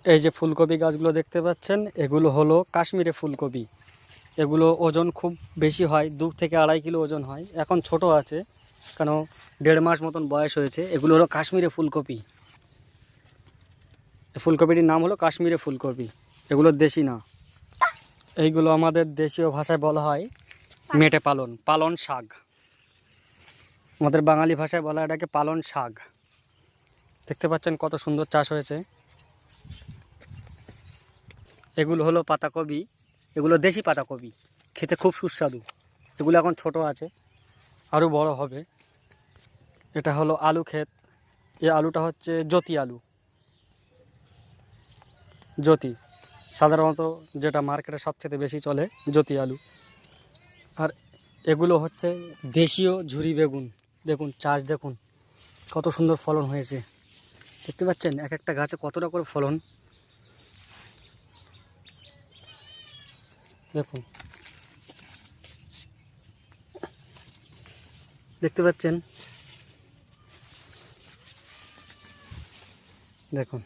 এই যে ফুলকপি গাছগুলো দেখতে পাচ্ছেন, এগুলো হলো কাশ্মীরি ফুলকপি। এগুলো ওজন খুব বেশি হয়, 2 থেকে 2.5 কিলো ওজন হয়। এখন ছোট আছে, কেন 1.5 মাস মতন বয়স হয়েছে। এগুলো হলো কাশ্মীরি ফুলকপি। ফুলকপিটির নাম হলো কাশ্মীরি ফুলকপি, এগুলো দেশি না। এইগুলো আমাদের দেশীয় ভাষায় বলা হয় মেটে পালন, পালন শাক। আমাদের বাঙালি ভাষায় বলা এটাকে পালন শাক। দেখতে পাচ্ছেন কত সুন্দর চাষ হয়েছে। এগুলো হলো পাতাকপি, এগুলো দেশি পাতাকপি, খেতে খুব সুস্বাদু। এগুলো এখন ছোট আছে, আরও বড় হবে। এটা হলো আলু ক্ষেত। এই আলুটা হচ্ছে জ্যোতি আলু। জ্যোতি সাধারণত যেটা মার্কেটে সবচেয়ে বেশি চলে, জ্যোতি আলু। আর এগুলো হচ্ছে দেশীয় ঝুরি বেগুন। দেখুন চাষ, দেখুন কত সুন্দর ফলন হয়েছে। দেখতে পাচ্ছেন এক একটা গাছে কতটা করে ফলন, দেখুন। দেখতে পাচ্ছেন, দেখুন।